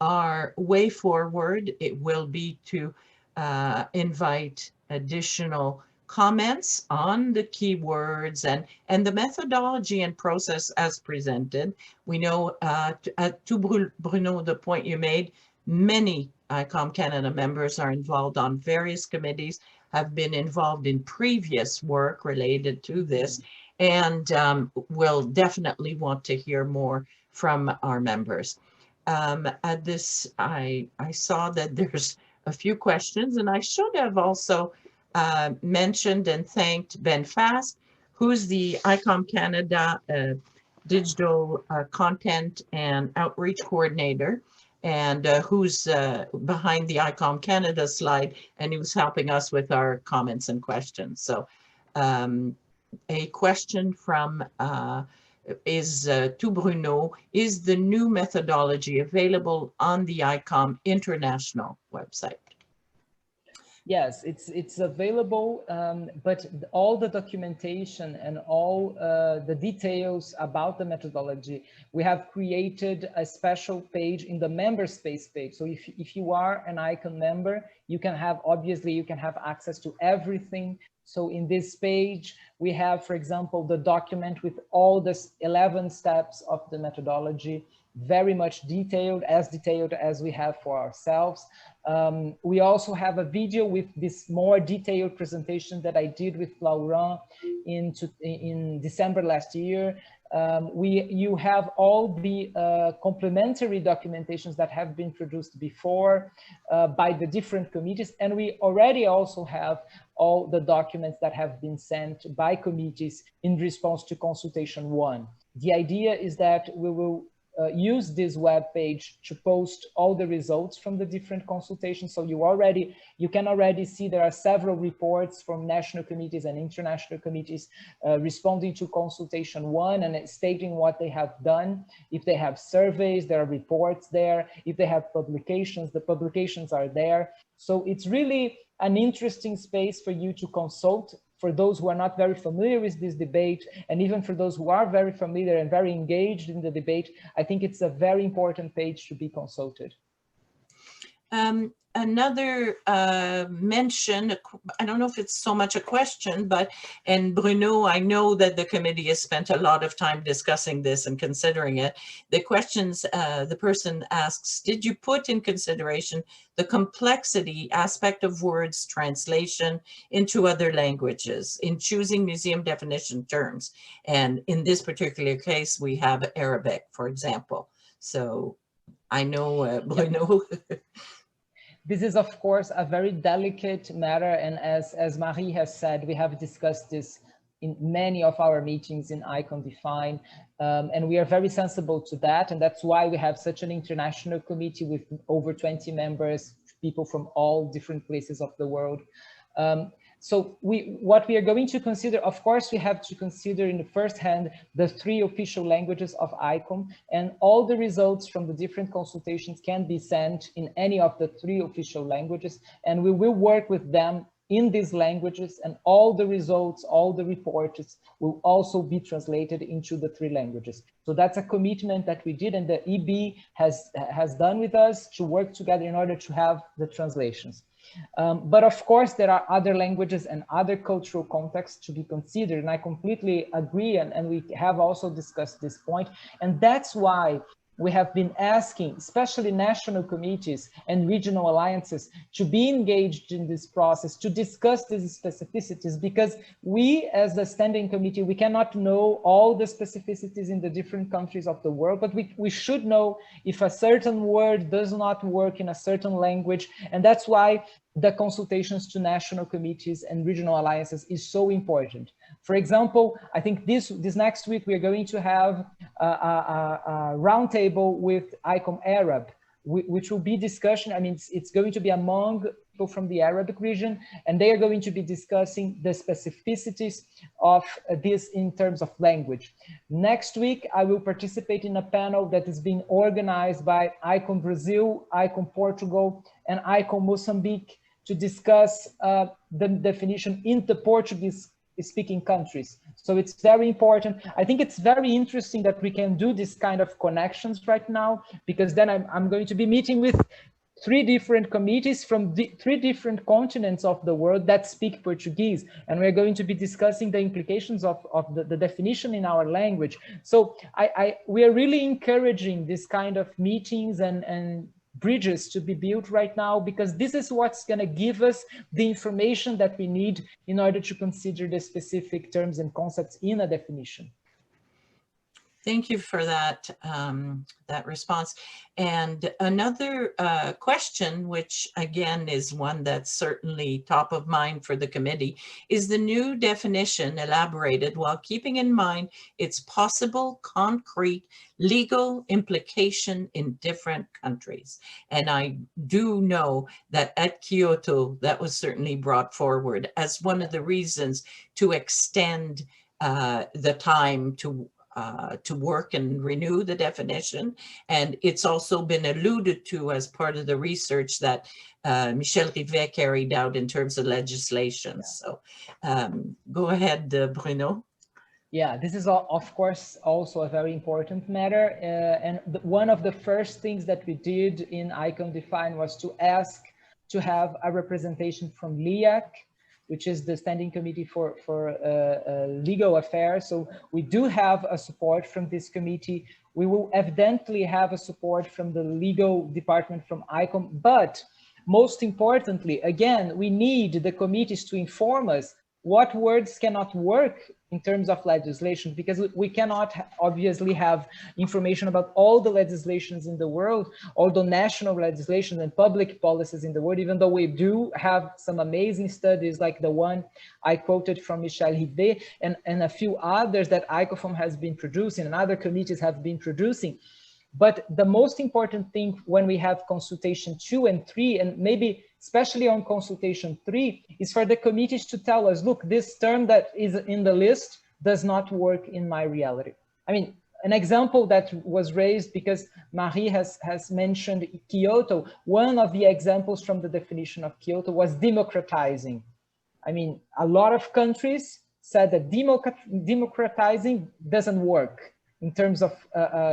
A: Our way forward, it will be to invite additional comments on the keywords and the methodology and process as presented. We know, to Bruno, the point you made, many ICOM Canada members are involved on various committees, have been involved in previous work related to this, and will definitely want to hear more from our members. At this, I saw that there's a few questions, and I should have also mentioned and thanked Ben Fast, who's the ICOM Canada digital content and outreach coordinator, and who's behind the ICOM Canada slide, and he was helping us with our comments and questions. So a question from to Bruno: is the new methodology available on the ICOM International website?
C: Yes, it's available, but all the documentation and all the details about the methodology, we have created a special page in the member space page. So if you are an ICOM member, you can have, obviously, you can have access to everything. So in this page, we have, for example, the document with all the 11 steps of the methodology, very much detailed as we have for ourselves. We also have a video with this more detailed presentation that I did with Laurent in December last year. You have all the complementary documentations that have been produced before by the different committees, and we already also have all the documents that have been sent by committees in response to Consultation 1. The idea is that we will use this web page to post all the results from the different consultations. So you can already see there are several reports from national committees and international committees responding to Consultation 1 and stating what they have done. If they have surveys, there are reports there. If they have publications, the publications are there. So it's really an interesting space for you to consult, for those who are not very familiar with this debate, and even for those who are very familiar and very engaged in the debate. I think it's a very important page to be consulted.
A: Another mention, I don't know if it's so much a question, and Bruno, I know that the committee has spent a lot of time discussing this and considering it. The questions, the person asks, did you put in consideration the complexity aspect of words translation into other languages in choosing museum definition terms? And in this particular case, we have Arabic, for example. So I know, Bruno.
C: This is, of course, a very delicate matter. And as Marie has said, we have discussed this in many of our meetings in ICOM Define, and we are very sensible to that. And that's why we have such an international committee with over 20 members, people from all different places of the world. So what we are going to consider, of course, we have to consider in the first hand the 3 official languages of ICOM, and all the results from the different consultations can be sent in any of the 3 official languages, and we will work with them in these languages, and all the results, all the reports will also be translated into the 3 languages. So that's a commitment that we did, and the EB has done with us to work together in order to have the translations. But of course, there are other languages and other cultural contexts to be considered, and I completely agree, and we have also discussed this point, and that's why we have been asking, especially national committees and regional alliances, to be engaged in this process, to discuss these specificities, because we, as the standing committee, we cannot know all the specificities in the different countries of the world, but we should know if a certain word does not work in a certain language, and that's why the consultations to national committees and regional alliances is so important. For example, I think this next week we are going to have a roundtable with ICOM Arab, which will be discussion. I mean, it's going to be among people from the Arabic region, and they are going to be discussing the specificities of this in terms of language. Next week, I will participate in a panel that is being organized by ICOM Brazil, ICOM Portugal, and ICOM Mozambique to discuss the definition in the Portuguese-speaking countries. So it's very important. I think it's very interesting that we can do this kind of connections right now, because then I'm going to be meeting with 3 different committees from 3 different continents of the world that speak Portuguese, and we're going to be discussing the implications of the definition in our language. So we are really encouraging this kind of meetings and bridges to be built right now, because this is what's going to give us the information that we need in order to consider the specific terms and concepts in a definition.
A: Thank you for that, that response. And another question, which again is one that's certainly top of mind for the committee, is the new definition elaborated while keeping in mind its possible concrete legal implication in different countries. And I do know that at Kyoto, that was certainly brought forward as one of the reasons to extend the time to work and renew the definition. And it's also been alluded to as part of the research that Michel Rivet carried out in terms of legislation. So go ahead, Bruno.
C: Yeah, this is, of course, also a very important matter. And one of the first things that we did in ICOM Define was to ask to have a representation from LIAC, which is the Standing Committee for Legal Affairs. So we do have a support from this committee. We will evidently have a support from the legal department from ICOM, but most importantly, again, we need the committees to inform us what words cannot work in terms of legislation, because we cannot obviously have information about all the legislations in the world, all the national legislation and public policies in the world, even though we do have some amazing studies like the one I quoted from Michel Rivet and a few others that ICOFOM has been producing and other committees have been producing. But the most important thing when we have consultation 2 and 3, and maybe especially on consultation 3, is for the committees to tell us, look, this term that is in the list does not work in my reality. I mean, an example that was raised because Marie has mentioned Kyoto. One of the examples from the definition of Kyoto was democratizing. I mean, a lot of countries said that democratizing doesn't work in terms of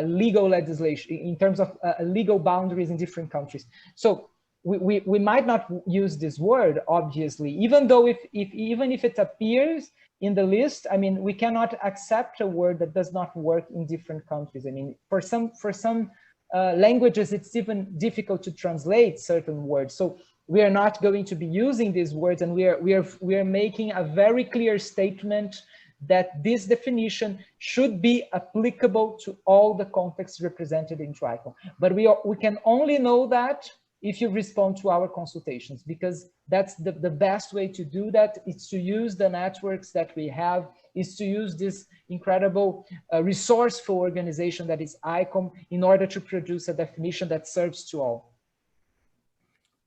C: legal legislation, in terms of legal boundaries in different countries. So we might not use this word, obviously, even though even if it appears in the list. I mean, we cannot accept a word that does not work in different countries. I mean, for some languages, it's even difficult to translate certain words. So we are not going to be using these words, and we are making a very clear statement that this definition should be applicable to all the contexts represented in ICOM. But we can only know that if you respond to our consultations, because that's the best way to do that. Is to use the networks that we have, is to use this incredible resourceful organization that is ICOM in order to produce a definition that serves to all.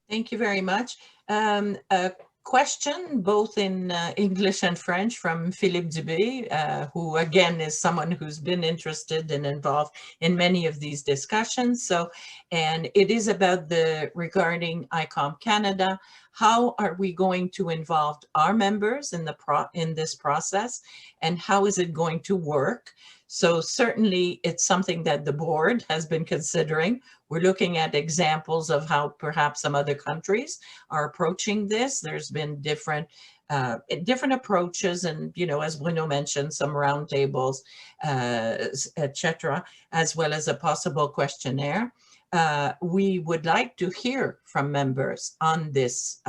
A: Thank you very much. A question both in English and French from Philippe Dubé, who again is someone who's been interested and involved in many of these discussions. So, and it is about regarding ICOM Canada. How are we going to involve our members in this process, and how is it going to work? So certainly it's something that the board has been considering. We're looking at examples of how perhaps some other countries are approaching this. There's been different approaches, and, you know, as Bruno mentioned, some roundtables, etc., as well as a possible questionnaire. We would like to hear from members on this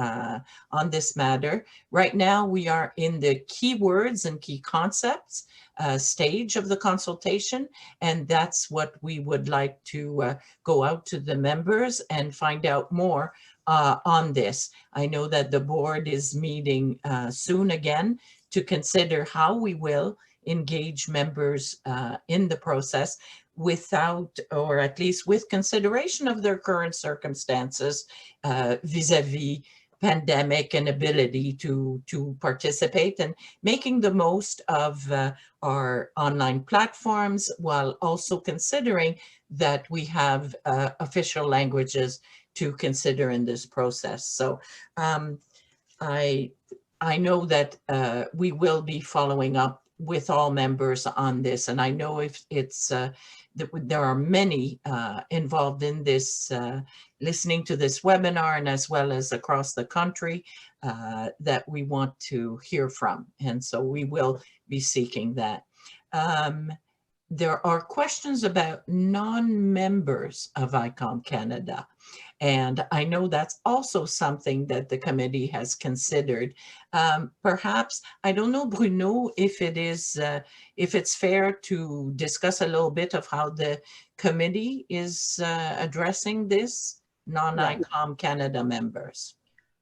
A: matter. Right now, we are in the keywords and key concepts stage of the consultation, and that's what we would like to go out to the members and find out more on this. I know that the board is meeting soon again to consider how we will engage members in the process without, or at least with consideration of their current circumstances vis-a-vis pandemic and ability to participate, and making the most of our online platforms, while also considering that we have official languages to consider in this process. So I know that we will be following up with all members on this, and I know if it's there are many involved in this, listening to this webinar, and as well as across the country that we want to hear from, and so we will be seeking that. There are questions about non-members of ICOM Canada, and I know that's also something that the committee has considered. Perhaps, I don't know, Bruno, if it's fair to discuss a little bit of how the committee is addressing this, non-ICOM Canada members.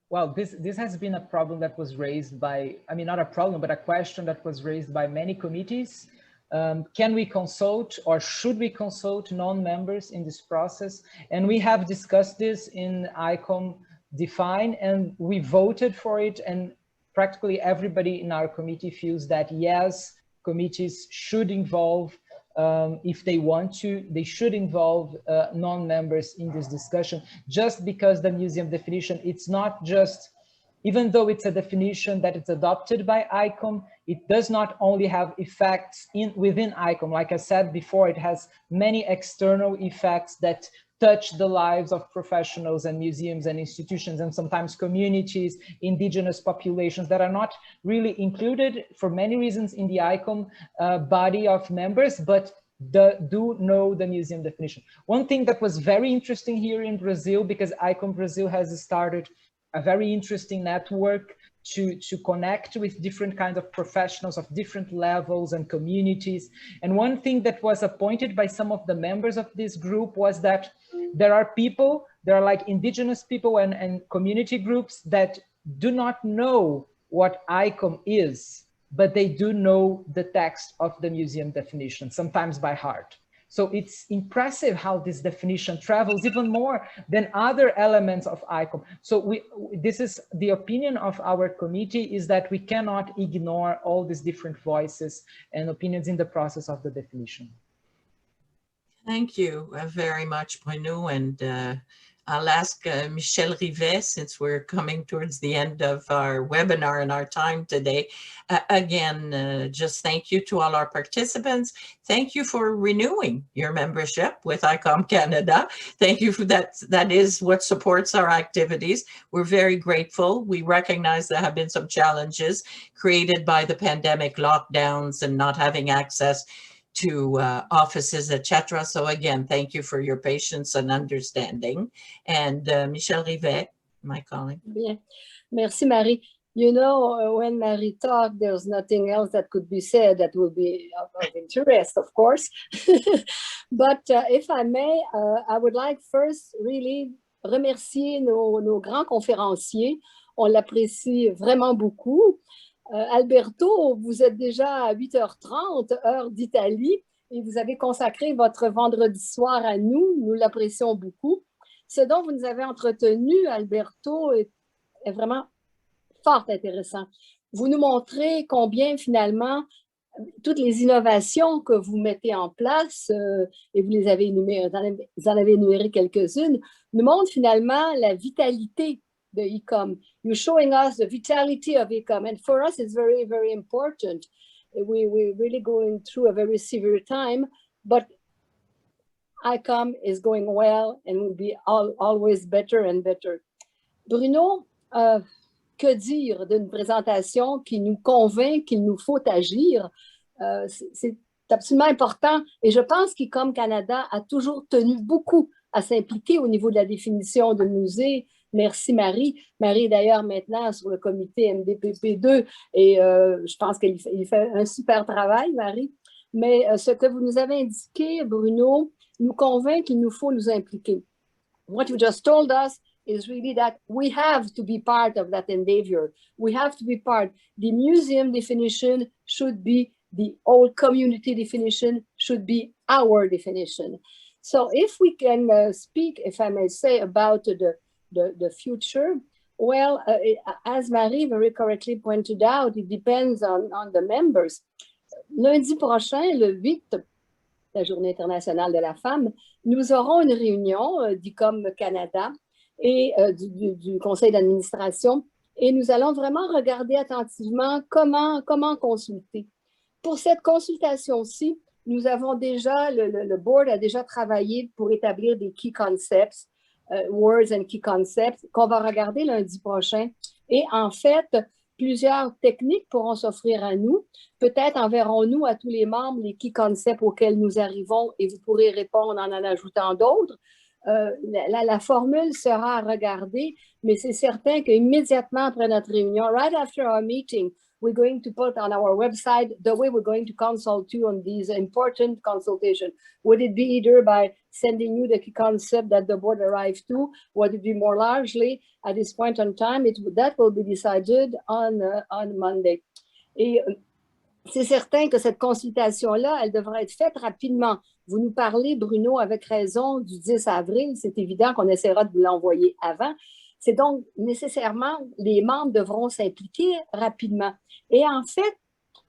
C: Well, this has been a problem that was raised by, I mean, not a problem, but a question that was raised by many committees. Can we consult, or should we consult non-members in this process? And we have discussed this in ICOM Define, and we voted for it, and practically everybody in our committee feels that yes, committees should involve, if they want to, they should involve non-members in this discussion, just because the museum definition, it's not just, even though it's a definition that it's adopted by ICOM, it does not only have effects within ICOM. Like I said before, it has many external effects that touch the lives of professionals and museums and institutions, and sometimes communities, indigenous populations that are not really included for many reasons in the ICOM body of members, but do know the museum definition. One thing that was very interesting here in Brazil, because ICOM Brazil has started a very interesting network to connect with different kinds of professionals of different levels and communities. And one thing that was appointed by some of the members of this group was that there are people, there are like indigenous people and community groups that do not know what ICOM is, but they do know the text of the museum definition, sometimes by heart. So it's impressive how this definition travels even more than other elements of ICOM. So this is the opinion of our committee, is that we cannot ignore all these different voices and opinions in the process of the definition.
A: Thank you very much, Bruno, and I'll ask Michel Rivet, since we're coming towards the end of our webinar and our time today. Again, just thank you to all our participants. Thank you for renewing your membership with ICOM Canada. Thank you for that. That is what supports our activities. We're very grateful. We recognize there have been some challenges created by the pandemic lockdowns and not having access to offices, etc. So again, thank you for your patience and understanding. And Michel Rivet, my colleague.
D: Bien. Merci, Marie. You know, when Marie talked, there's nothing else that could be said that would be of interest, of course. But if I may, I would like first really remercier nos grands conférenciers. On l'apprécie vraiment beaucoup. Alberto, vous êtes déjà à 8h30, heure d'Italie, et vous avez consacré votre vendredi soir à nous. Nous l'apprécions beaucoup. Ce dont vous nous avez entretenu, Alberto, est vraiment fort intéressant. Vous nous montrez combien, finalement, toutes les innovations que vous mettez en place, et vous en avez énuméré quelques-unes, nous montrent finalement la vitalité de ICOM. You're showing us the vitality of ICOM, and for us, it's very, very important. We're really going through a very severe time, but ICOM is going well and will be always better and better. Bruno, que dire d'une présentation qui nous convainc qu'il nous faut agir? C'est absolument important et je pense qu'ICOM Canada a toujours tenu beaucoup à s'impliquer au niveau de la définition de musée. Merci Marie. Marie est d'ailleurs maintenant sur le comité MDPP2 et je pense qu'il fait un super travail, Marie. Mais ce que vous nous avez indiqué, Bruno, nous convainc qu'il nous faut nous impliquer. What you just told us is really that we have to be part of that endeavor. We have to be part. The museum definition should be the whole community definition, should be our definition. So if we can speak, if I may say, about the future, well, as Marie very correctly pointed out, it depends on the members. Lundi prochain, le 8, la Journée internationale de la femme, nous aurons une réunion d'ICOM Canada et du conseil d'administration et nous allons vraiment regarder attentivement comment consulter. Pour cette consultation-ci, nous avons déjà, le board a déjà travaillé pour établir des key concepts, words and key concepts, qu'on va regarder lundi prochain. Et en fait, plusieurs techniques pourront s'offrir à nous. Peut-être enverrons-nous à tous les membres les key concepts auxquels nous arrivons et vous pourrez répondre en ajoutant d'autres. La formule sera à regarder, mais c'est certain qu'immédiatement après notre réunion, right after our meeting, we're going to put on our website the way we're going to consult you on these important consultations. Would it be either by sending you the key concept that the board arrived to? Would it be more largely at this point in time? That will be decided on Monday. Et c'est certain que cette consultation-là, elle devrait être faite rapidement. Vous nous parlez, Bruno, avec raison, du 10 avril. C'est évident qu'on essaiera de vous l'envoyer avant. C'est donc nécessairement, les membres devront s'impliquer rapidement. Et en fait,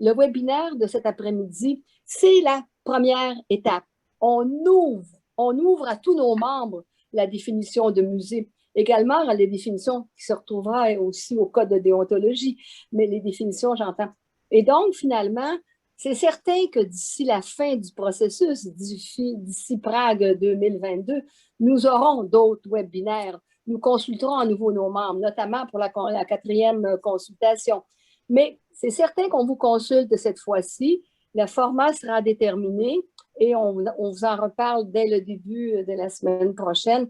D: le webinaire de cet après-midi, c'est la première étape. On ouvre à tous nos membres la définition de musée. Également, les définitions qui se retrouvera aussi au code de déontologie, mais les définitions, j'entends. Et donc, finalement, c'est certain que d'ici la fin du processus, d'ici Prague 2022, nous aurons d'autres webinaires. Nous consulterons à nouveau nos membres, notamment pour la 4e consultation. Mais c'est certain qu'on vous consulte cette fois-ci. Le format sera déterminé et on vous en reparle dès le début de la semaine prochaine.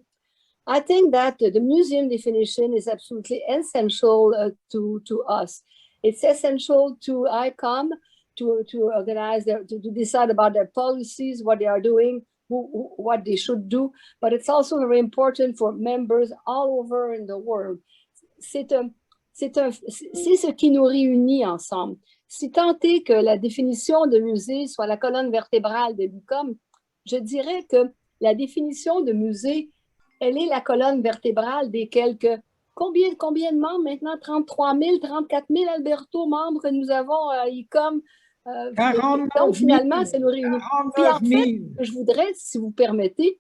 D: I think that the museum definition is absolutely essential to us. It's essential to ICOM to organize, to decide about their policies, what they are doing, what they should do, but it's also very important for members all over in the world. C'est ce qui nous réunit ensemble. Si tant est que la définition de musée soit la colonne vertébrale de l'ICOM, je dirais que la définition de musée, elle est la colonne vertébrale des combien de membres maintenant? 33 000, 34 000, Alberto, membres que nous avons à ICOM.
B: 49
D: donc, finalement, ça nous réunit. Puis en
B: 000.
D: fait, je voudrais, si vous permettez,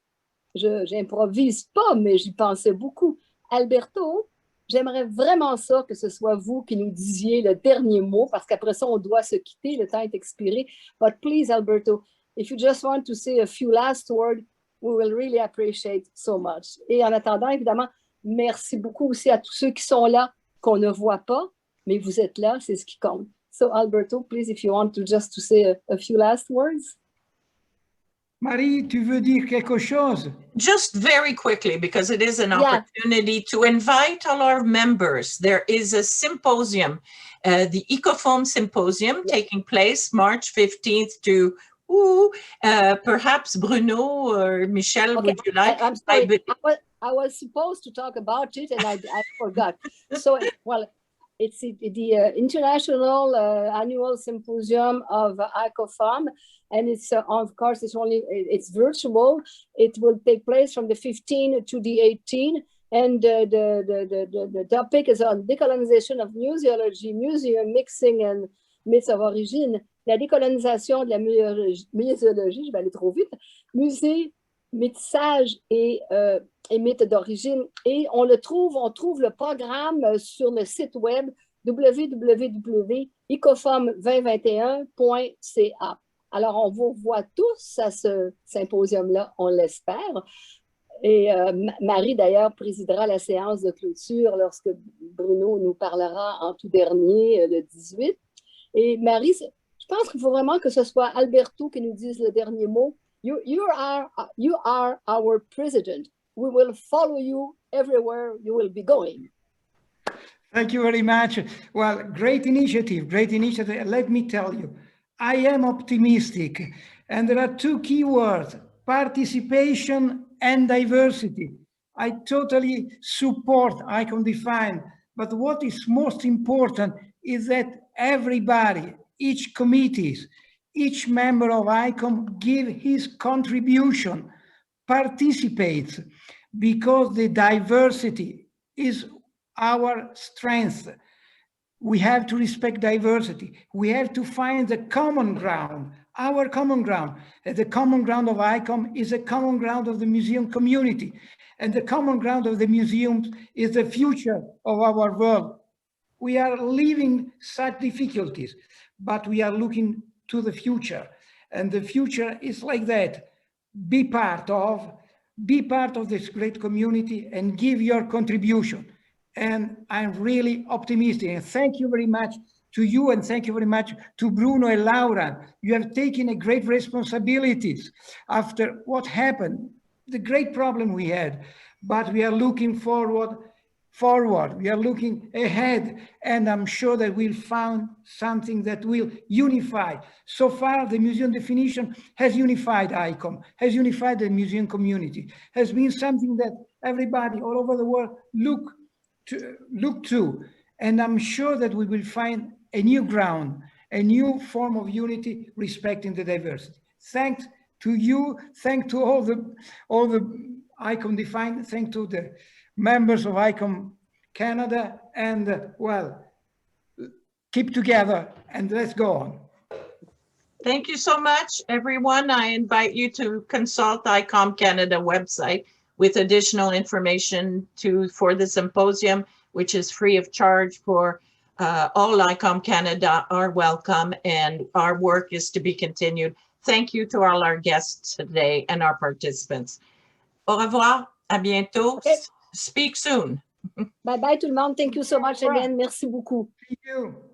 D: je n'improvise pas, mais j'y pensais beaucoup. Alberto, j'aimerais vraiment ça que ce soit vous qui nous disiez le dernier mot, parce qu'après ça, on doit se quitter, le temps est expiré. But please, Alberto, if you just want to say a few last words, we will really appreciate so much. Et en attendant, évidemment, merci beaucoup aussi à tous ceux qui sont là, qu'on ne voit pas, mais vous êtes là, c'est ce qui compte. So, Alberto, please, if you want to just to say a few last words.
B: Marie, tu veux dire quelque chose?
A: Just very quickly, because it is an opportunity to invite all our members. There is a symposium, the ICOFOAM Symposium, taking place March 15th to, perhaps Bruno or Michelle, would you like?
D: I'm sorry. I was supposed to talk about it and I forgot. So, well, it's the International Annual Symposium of ICOFOM, and it's of course it's virtual. It will take place from the 15th to the 18th, and the topic is on decolonization of museology, museum mixing and myths of origin. La décolonisation de la muséologie, je vais aller trop vite. Musée, métissage et mythes d'origine. Et on trouve le programme sur le site web www.icofom2021.ca. Alors, on vous voit tous à ce symposium-là, on l'espère. Et Marie, d'ailleurs, présidera la séance de clôture lorsque Bruno nous parlera en tout dernier, le 18. Et Marie, je pense qu'il faut vraiment que ce soit Alberto qui nous dise le dernier mot. You are our president. We will follow you everywhere you will be going.
B: Thank you very much. Well, great initiative, great initiative. Let me tell you, I am optimistic. And there are two key words, participation and diversity. I totally support ICOM Define, but what is most important is that everybody, each committees, each member of ICOM give his contribution, participates, because the diversity is our strength. We have to respect diversity. We have to find the common ground, our common ground. And the common ground of ICOM is the common ground of the museum community. And the common ground of the museums is the future of our world. We are living such difficulties, but we are looking to the future. And the future is like that. Be part of this great community and give your contribution. And I'm really optimistic. And thank you very much to you, and thank you very much to Bruno and Laura. You have taken a great responsibilities after what happened, the great problem we had, but we are looking forward. We are looking ahead, and I'm sure that we'll find something that will unify. So far, the museum definition has unified ICOM, has unified the museum community, has been something that everybody all over the world look to. And I'm sure that we will find a new ground, a new form of unity respecting the diversity. Thanks to you, thanks to all the ICOM Define, thanks to the members of ICOM Canada, and well, keep together and let's go on.
A: Thank you so much, everyone. I invite you to consult ICOM Canada website with additional information for the symposium, which is free of charge for all ICOM Canada are welcome, and our work is to be continued. Thank you to all our guests today and our participants. Au revoir, à bientôt. Okay. Speak soon.
D: Bye bye tout le monde. Thank you so much again. Merci beaucoup.
B: Thank you.